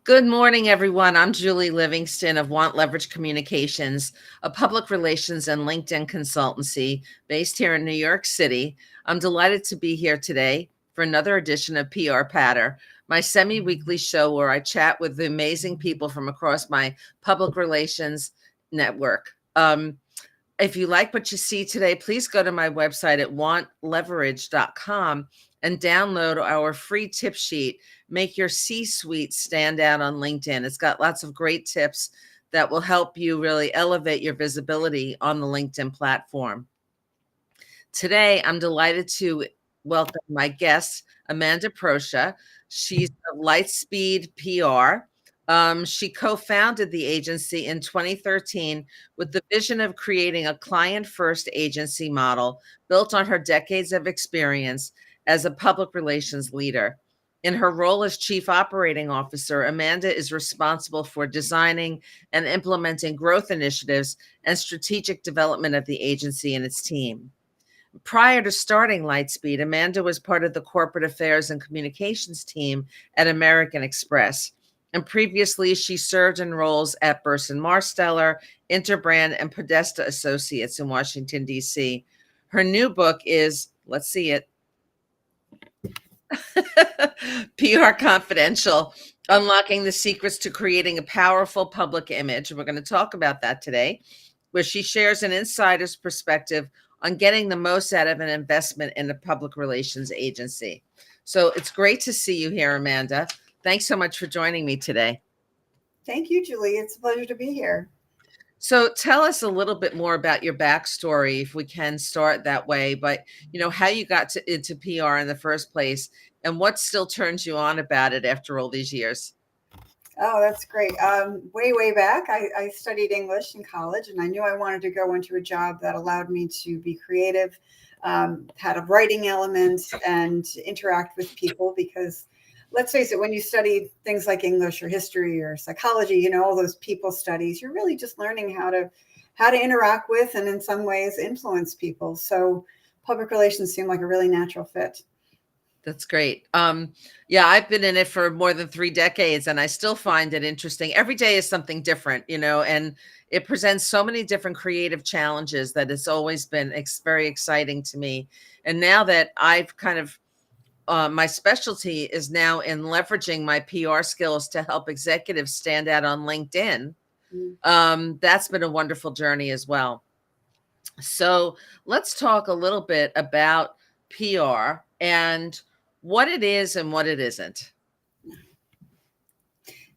Good morning, everyone. I'm Julie Livingston of Want Leverage Communications, a public relations and LinkedIn consultancy based here in New York City. I'm delighted to be here today for another edition of PR Patter, my semi-weekly show where I chat with the amazing people from across my public relations network. If you like what you see today, please go to my website at wantleverage.com and download our free tip sheet. Make your C-suite stand out on LinkedIn. It's got lots of great tips that will help you really elevate your visibility on the LinkedIn platform. Today, I'm delighted to welcome my guest, Amanda Proscia. She's of Lightspeed PR. She co-founded the agency in 2013 with the vision of creating a client-first agency model built on her decades of experience as a public relations leader. In her role as Chief Operating Officer, Amanda is responsible for designing and implementing growth initiatives and strategic development of the agency and its team. Prior to starting Lightspeed, Amanda was part of the corporate affairs and communications team at American Express. And previously, she served in roles at Burson Marsteller, Interbrand, and Podesta Associates in Washington, D.C. Her new book is, let's see it, PR Confidential, Unlocking the Secrets to Creating a Powerful Public Image. We're going to talk about that today, where she shares an insider's perspective on getting the most out of an investment in a public relations agency. So it's great to see you here, Amanda. Thanks so much for joining me today. Thank you, Julie. It's a pleasure to be here. So tell us a little bit more about your backstory, if we can start that way, but how you got into PR in the first place and what still turns you on about it after all these years. Oh, that's great. Way back, I studied English in college, and I knew I wanted to go into a job that allowed me to be creative, had a writing element, and interact with people. Because let's face it, when you study things like English or history or psychology, all those people studies, you're really just learning how to interact with and in some ways influence people. So public relations seemed like a really natural fit. That's great. Yeah, I've been in it for more than 3 decades, and I still find it interesting. Every day is something different, and it presents so many different creative challenges that it's always been very exciting to me. And now that I've kind of my specialty is now in leveraging my PR skills to help executives stand out on LinkedIn. Mm. That's been a wonderful journey as well. So let's talk a little bit about PR and what it is and what it isn't.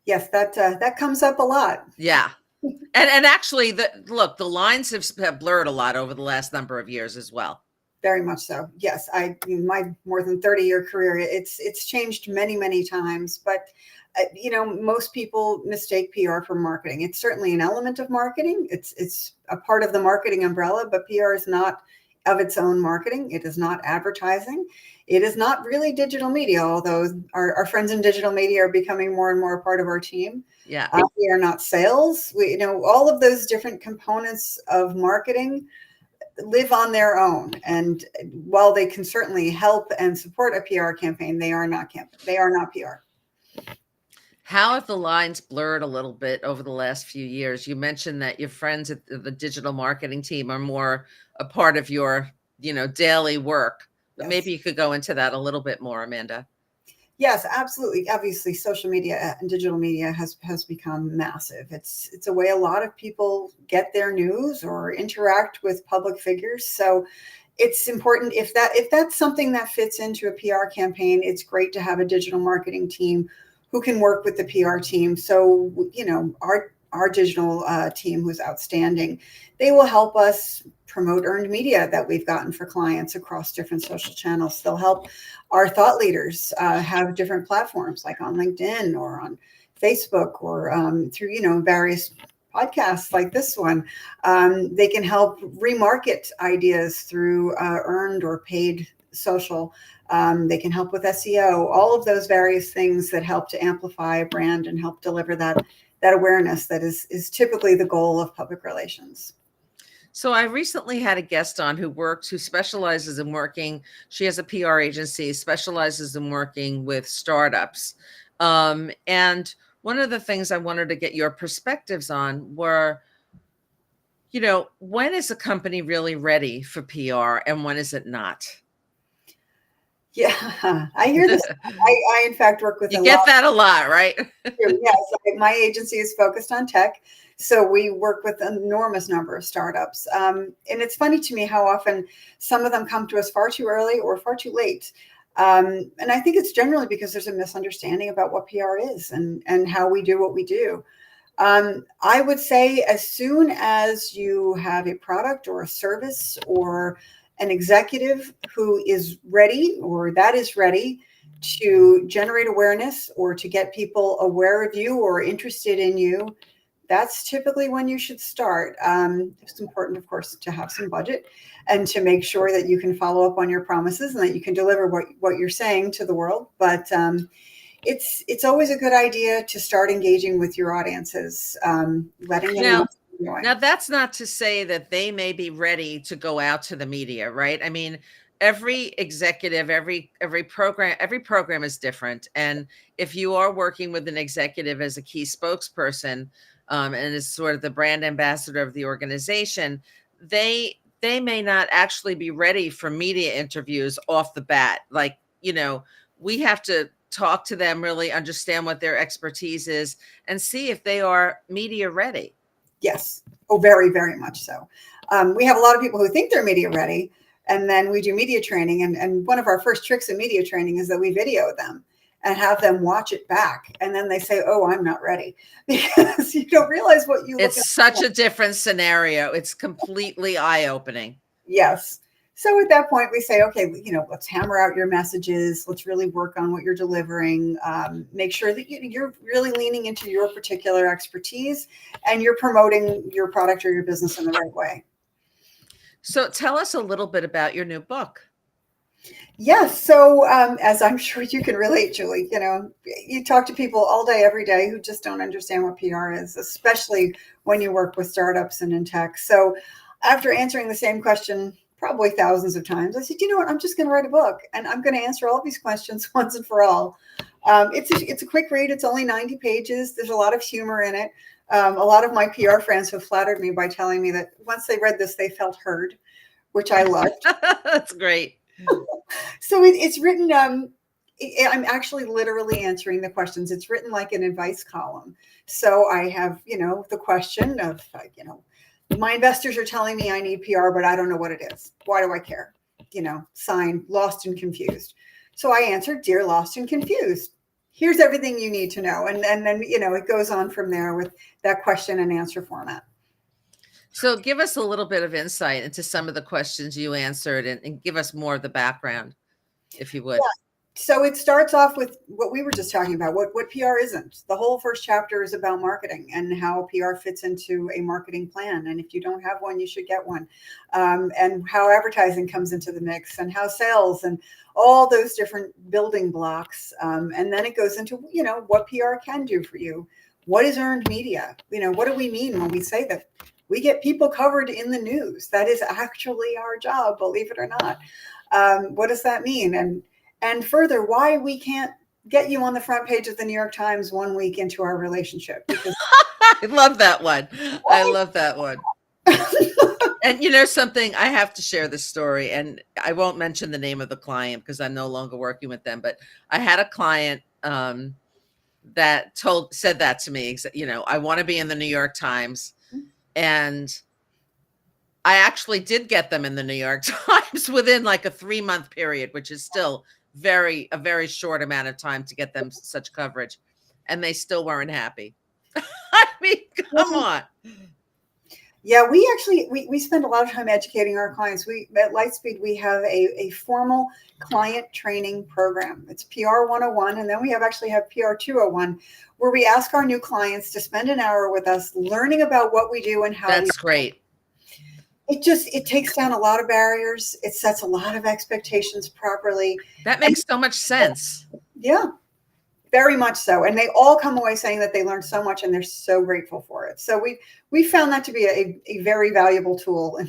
Yes, that comes up a lot. Yeah. And actually the lines have blurred a lot over the last number of years as well. Very much so. Yes, my more than 30-year career, it's changed many times, but most people mistake PR for marketing. It's certainly an element of marketing. It's a part of the marketing umbrella, but PR is not of its own marketing. It is not advertising. It is not really digital media, although our friends in digital media are becoming more and more a part of our team. Yeah. We are not sales. We, all of those different components of marketing live on their own. And while they can certainly help and support a PR campaign, they are not PR. How have the lines blurred a little bit over the last few years? You mentioned that your friends at the digital marketing team are more a part of your, daily work. But Yes. maybe you could go into that a little bit more, Amanda. Yes, absolutely. Obviously, social media and digital media has become massive. It's a way a lot of people get their news or interact with public figures. So it's important if that's something that fits into a PR campaign, it's great to have a digital marketing team who can work with the PR team. So, our digital team, who's outstanding, they will help us promote earned media that we've gotten for clients across different social channels. They'll help our thought leaders have different platforms like on LinkedIn or on Facebook or through, various podcasts like this one. They can help remarket ideas through earned or paid social. They can help with SEO, all of those various things that help to amplify a brand and help deliver that awareness that is typically the goal of public relations. So I recently had a guest on who specializes in working. She has a PR agency, specializes in working with startups. And one of the things I wanted to get your perspectives on were, when is a company really ready for PR and when is it not? Yeah, I hear this. I in fact work with You a lot get that a lot, right? too. Yes, my agency is focused on tech, so we work with an enormous number of startups. And it's funny to me how often some of them come to us far too early or far too late. And I think it's generally because there's a misunderstanding about what PR is and how we do what we do. I would say as soon as you have a product or a service or an executive who is ready or that is ready to generate awareness or to get people aware of you or interested in you, that's typically when you should start. It's important, of course, to have some budget and to make sure that you can follow up on your promises and that you can deliver what you're saying to the world. But it's always a good idea to start engaging with your audiences, letting them know Now, what you're now doing. that's not to say that they may be ready to go out to the media, right? I mean, every executive, every program is different. And if you are working with an executive as a key spokesperson, and is sort of the brand ambassador of the organization, they may not actually be ready for media interviews off the bat. Like, we have to talk to them, really understand what their expertise is, and see if they are media ready. Yes. Oh, very, very much so. We have a lot of people who think they're media ready, and then we do media training. And one of our first tricks in media training is that we video them and have them watch it back. And then they say, oh, I'm not ready because you don't realize what you look It's at. such a different scenario. It's completely eye-opening. Yes. So at that point, we say, okay, let's hammer out your messages. Let's really work on what you're delivering. Make sure that you're really leaning into your particular expertise and you're promoting your product or your business in the right way. So tell us a little bit about your new book. Yes. So, as I'm sure you can relate, Julie, you talk to people all day, every day who just don't understand what PR is, especially when you work with startups and in tech. So, after answering the same question probably thousands of times, I said, you know what? I'm just going to write a book and I'm going to answer all these questions once and for all. It's a quick read. It's only 90 pages. There's a lot of humor in it. A lot of my PR friends have flattered me by telling me that once they read this, they felt heard, which I loved. That's great. So it's written. I'm actually literally answering the questions. It's written like an advice column. So I have, the question of, my investors are telling me I need PR, but I don't know what it is. Why do I care? Sign lost and confused. So I answered, dear lost and confused. Here's everything you need to know. And then, it goes on from there with that question and answer format. So give us a little bit of insight into some of the questions you answered and give us more of the background, if you would. So it starts off with what we were just talking about, what PR isn't. The whole first chapter is about marketing and how PR fits into a marketing plan. And if you don't have one, you should get one. And how advertising comes into the mix and how sales and all those different building blocks. And then it goes into, what PR can do for you. What is earned media? What do we mean when we say that we get people covered in the news? That is actually our job, believe it or not. What does that mean? And further, why we can't get you on the front page of the New York Times 1 week into our relationship. Because I love that one. I love that one. And something, I have to share this story, and I won't mention the name of the client because I'm no longer working with them, but I had a client that said that to me, I want to be in the New York Times. And I actually did get them in the New York Times within like a 3-month period, which is still a very short amount of time to get them such coverage. And they still weren't happy. I mean, come on. Yeah, we actually we spend a lot of time educating our clients. We at Lightspeed we have a formal client training program. It's PR 101, and then we actually have PR 201, where we ask our new clients to spend an hour with us learning about what we do and how That's great. It takes down a lot of barriers. It sets a lot of expectations properly. That makes so much sense. Yeah, very much so. And they all come away saying that they learned so much and they're so grateful for it. So we found that to be a very valuable tool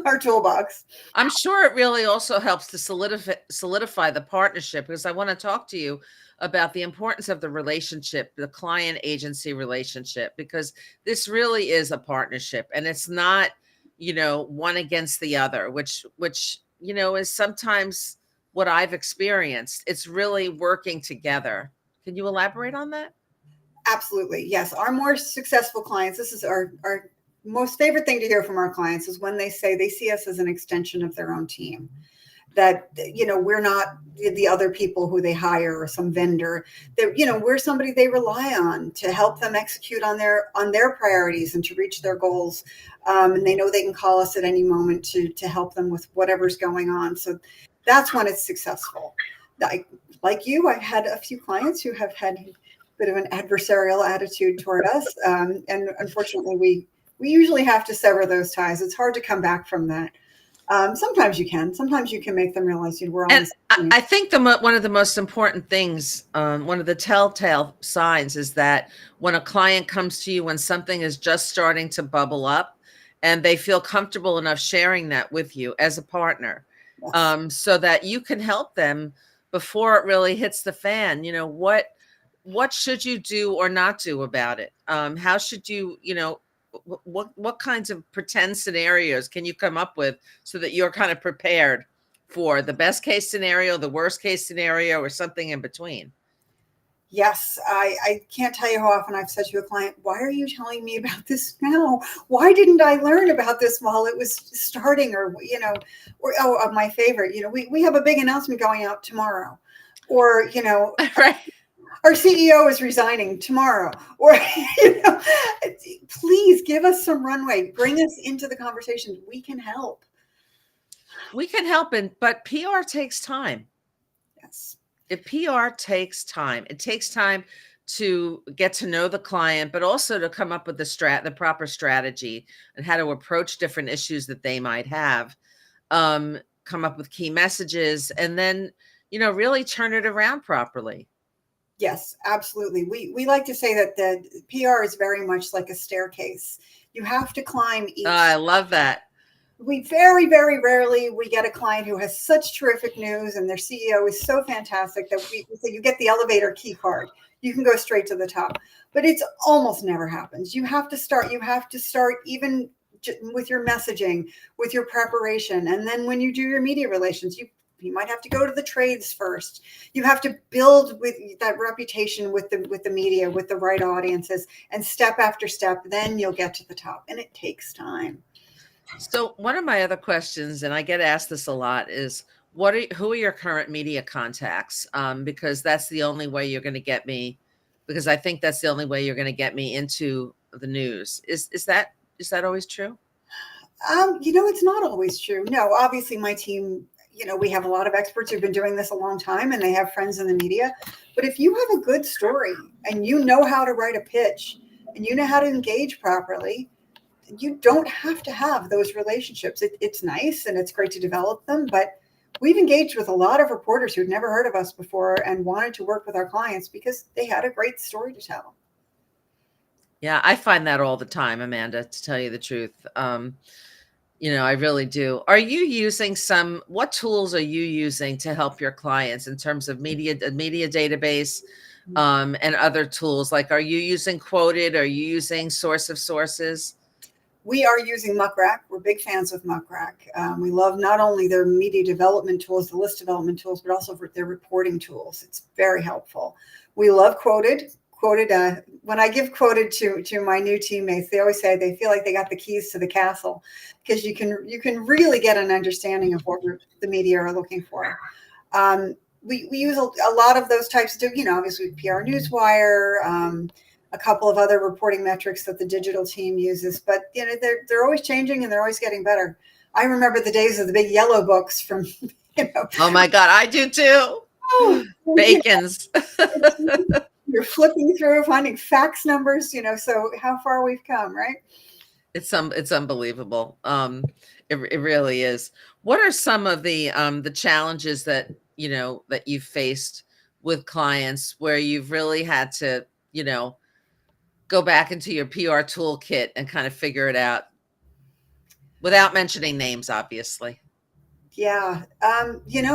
our toolbox. I'm sure it really also helps to solidify the partnership, because I want to talk to you about the importance of the relationship, the client agency relationship, because this really is a partnership, and it's not, one against the other, which, is sometimes what I've experienced. It's really working together. Can you elaborate on that? Absolutely. Yes. Our more successful clients, this is our most favorite thing to hear from our clients is when they say they see us as an extension of their own team. That, we're not the other people who they hire or some vendor. That, we're somebody they rely on to help them execute on their priorities and to reach their goals. And they know they can call us at any moment to help them with whatever's going on. So that's when it's successful. Like you, I've had a few clients who have had a bit of an adversarial attitude toward us. And unfortunately, we usually have to sever those ties. It's hard to come back from that. Sometimes you can. Sometimes you can make them realize we're on And this I, team. I think one of the most important things, one of the telltale signs, is that when a client comes to you when something is just starting to bubble up, and they feel comfortable enough sharing that with you as a partner, Yes. so that you can help them before it really hits the fan. What should you do or not do about it? How should you, what kinds of pretend scenarios can you come up with so that you're kind of prepared for the best case scenario, the worst case scenario, or something in between? Yes. I can't tell you how often I've said to a client, why are you telling me about this now? Why didn't I learn about this while it was starting? Or my favorite, we have a big announcement going out tomorrow. Or, Right. our CEO is resigning tomorrow. Or, you know, please give us some runway. Bring us into the conversation. We can help. We can help, but PR takes time. Yes. If PR takes time, it takes time to get to know the client, but also to come up with the proper strategy and how to approach different issues that they might have. Come up with key messages, and then, really turn it around properly. Yes, absolutely. We like to say that the PR is very much like a staircase. You have to climb each. I love that. We very, very rarely we get a client who has such terrific news and their CEO is so fantastic that we say you get the elevator key card. You can go straight to the top. But it's almost never happens. You have to start. You have to start even with your messaging, with your preparation, and then when you do your media relations, you might have to go to the trades first. You have to build with that reputation with the media, with the right audiences, and step after step, then you'll get to the top. And it takes time. So one of my other questions, and I get asked this a lot, is who are your current media contacts? Because that's the only way you're going to get me. Because I think that's the only way you're going to get me into the news. Is that always true? It's not always true. No, obviously my team, we have a lot of experts who've been doing this a long time and they have friends in the media. But if you have a good story and you know how to write a pitch and you know how to engage properly, you don't have to have those relationships. It's nice and it's great to develop them, but we've engaged with a lot of reporters who'd never heard of us before and wanted to work with our clients because they had a great story to tell. Yeah, I find that all the time, Amanda, to tell you the truth. I really do. What tools are you using to help your clients in terms of a media database, and other tools? Like, are you using Quoted? Are you using Source of Sources? We are using Muckrack. We're big fans of Muckrack. We love not only their media development tools, the list development tools, but also their reporting tools. It's very helpful. We love Quoted. When I give Quoted to my new teammates, they always say they feel like they got the keys to the castle because you can really get an understanding of what the media are looking for. We use a lot of those types of, obviously PR Newswire, a couple of other reporting metrics that the digital team uses, but they're always changing and they're always getting better. I remember the days of the big yellow books from, Oh my God, I do too. oh, Bacon's. you're flipping through, finding fax numbers, so how far we've come, right? It's unbelievable. It really is. What are some of the challenges that you've faced with clients where you've really had to, go back into your PR toolkit and kind of figure it out? Without mentioning names, obviously. Yeah.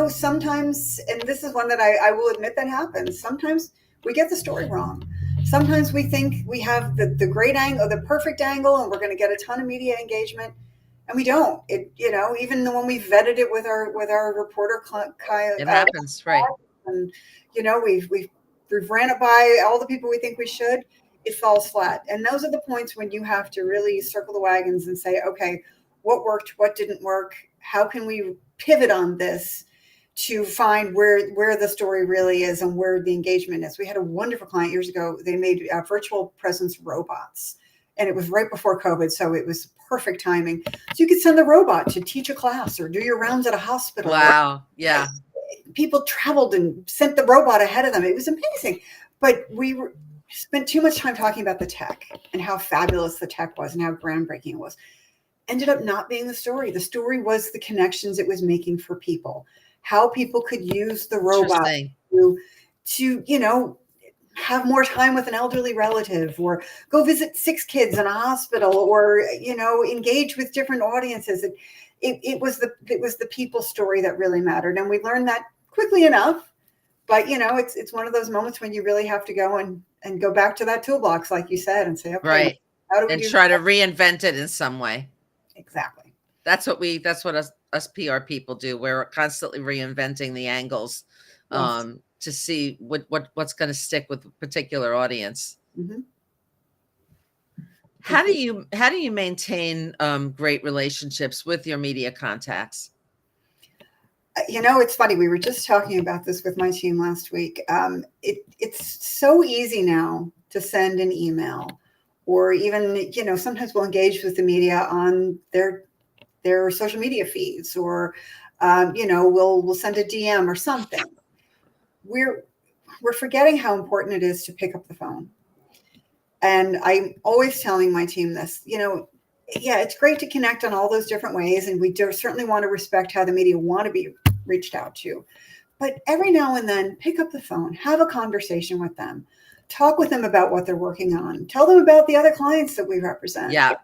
Sometimes, and this is one that I will admit that happens. Sometimes we get the story wrong. Sometimes we think we have the great angle, the perfect angle, and we're going to get a ton of media engagement, and we don't. Even when we vetted it with our reporter, It happens, right? and we've ran it by all the people we think we should, it falls flat. And those are the points when you have to really circle the wagons and say, okay, what worked, what didn't work, how can we pivot on this to find where the story really is and where the engagement is. We had a wonderful client years ago. They made virtual presence robots, and it was right before COVID, so it was perfect timing. So you could send the robot to teach a class or do your rounds at a hospital. Wow. Yeah. People traveled and sent the robot ahead of them. It was amazing. But spent too much time talking about the tech and how fabulous the tech was and how groundbreaking it was. Ended up not being the story. The story was the connections it was making for people, how people could use the robot Interesting. to have more time with an elderly relative, or go visit 6 kids in a hospital, or engage with different audiences. It was the people story that really mattered, and we learned that quickly enough. But it's one of those moments when you really have to go and go back to that toolbox, like you said, and say, okay, Right. how do we And do try to that? reinvent it in some way. Exactly. That's what us PR people do. We're constantly reinventing the angles Yes. to see what's going to stick with a particular audience. Hmm. How do you maintain great relationships with your media contacts? It's funny. We were just talking about this with my team last week. It's so easy now to send an email, or even sometimes we'll engage with the media on their social media feeds, or we'll send a DM or something. We're we're forgetting how important it is to pick up the phone. And I'm always telling my team this. Yeah, it's great to connect on all those different ways, and we do certainly want to respect how the media want to be reached out to. But every now and then, pick up the phone, have a conversation with them, talk with them about what they're working on, tell them about the other clients that we represent. Yeah,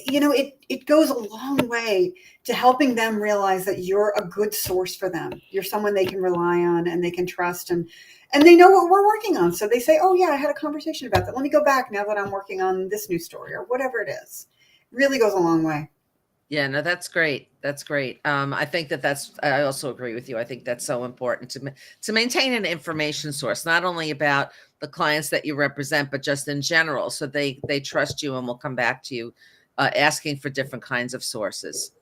It goes a long way to helping them realize that you're a good source for them. You're someone they can rely on and they can trust, and they know what we're working on. So they say, "Oh yeah, I had a conversation about that. Let me go back now that I'm working on this new story," or whatever it is. Really goes a long way. yeah, no, that's great. That's great. I think I also agree with you. I think that's so important to maintain an information source, not only about the clients that you represent, but just in general, so they trust you and will come back to you, asking for different kinds of sources.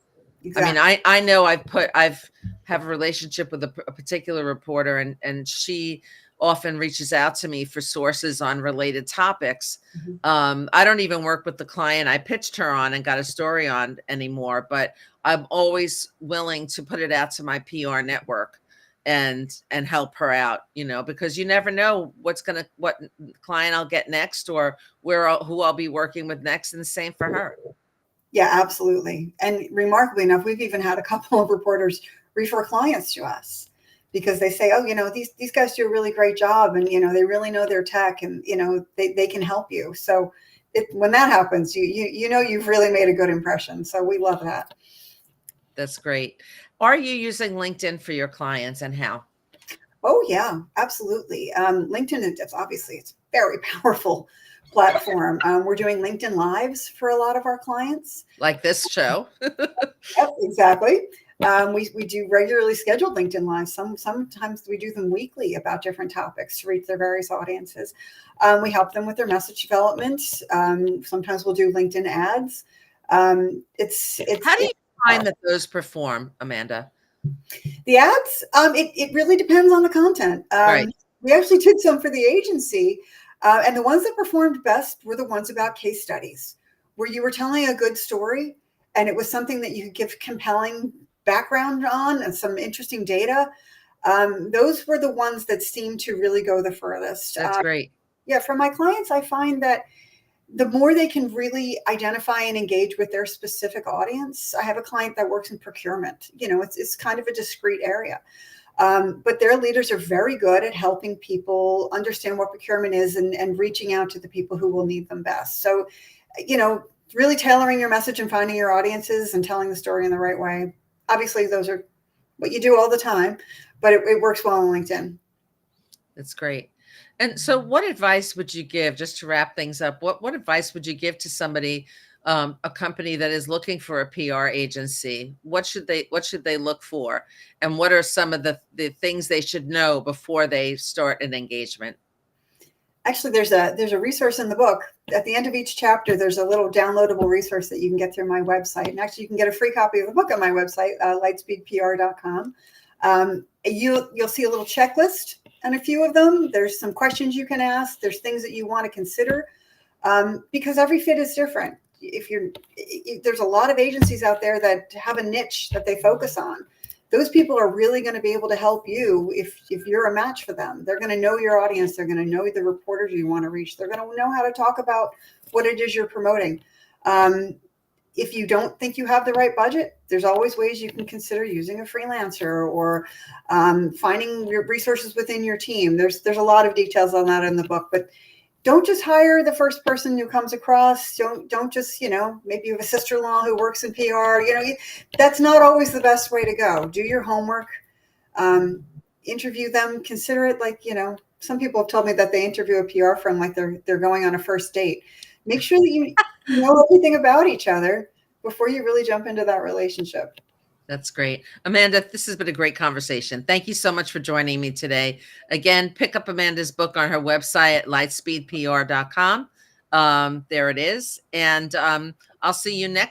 I mean, Exactly. I know I've have a relationship with a particular reporter, and she often reaches out to me for sources on related topics. Mhm. I don't even work with the client I pitched her on and got a story on anymore, but I'm always willing to put it out to my PR network and help her out, because you never know what client I'll get next, or who I'll be working with next, and the same for her. Yeah, absolutely. And remarkably enough, we've even had a couple of reporters refer clients to us because they say, "Oh, these guys do a really great job, and they really know their tech, and they can help you." So when that happens, you've really made a good impression. So we love that. That's great. Are you using LinkedIn for your clients, and how? Oh yeah, absolutely. LinkedIn is obviously it's a very powerful platform. We're doing LinkedIn Lives for a lot of our clients. Like this show? Yep, exactly. We do regularly scheduled LinkedIn Lives. Sometimes we do them weekly about different topics to reach their various audiences. We help them with their message development. Sometimes we'll do LinkedIn ads. How do you It's find that those perform, Amanda? The ads. It really depends on the content. Right. We actually did some for the agency, and the ones that performed best were the ones about case studies, where you were telling a good story, and it was something that you could give compelling background on and some interesting data. Those were the ones that seemed to really go the furthest. That's great. Yeah, for my clients, I find that the more they can really identify and engage with their specific audience. I have a client that works in procurement. It's kind of a discrete area. But their leaders are very good at helping people understand what procurement is, and reaching out to the people who will need them best. So, really tailoring your message and finding your audiences and telling the story in the right way. Obviously, those are what you do all the time, but it works well on LinkedIn. That's great. And so what advice would you give, just to wrap things up, what advice would you give to somebody, a company that is looking for a PR agency? What should they look for? And what are some of the things they should know before they start an engagement? Actually, there's a resource in the book. At the end of each chapter, there's a little downloadable resource that you can get through my website. And actually, you can get a free copy of the book on my website, lightspeedpr.com. You'll see a little checklist and a few of them. There's some questions you can ask. There's things that you want to consider, because every fit is different. There's a lot of agencies out there that have a niche that they focus on. Those people are really going to be able to help you if you're a match for them. They're going to know your audience. They're going to know the reporters you want to reach. They're going to know how to talk about what it is you're promoting. If you don't think you have the right budget, there's always ways you can consider using a freelancer or finding your resources within your team. There's a lot of details on that in the book, but don't just hire the first person who comes across. Don't just, maybe you have a sister-in-law who works in PR. That's not always the best way to go. Do your homework, interview them, consider it like, some people have told me that they interview a PR firm like they're going on a first date. Make sure that you know everything about each other before you really jump into that relationship. That's great. Amanda, this has been a great conversation. Thank you so much for joining me today. Again, pick up Amanda's book on her website at lightspeedpr.com. There it is. And I'll see you next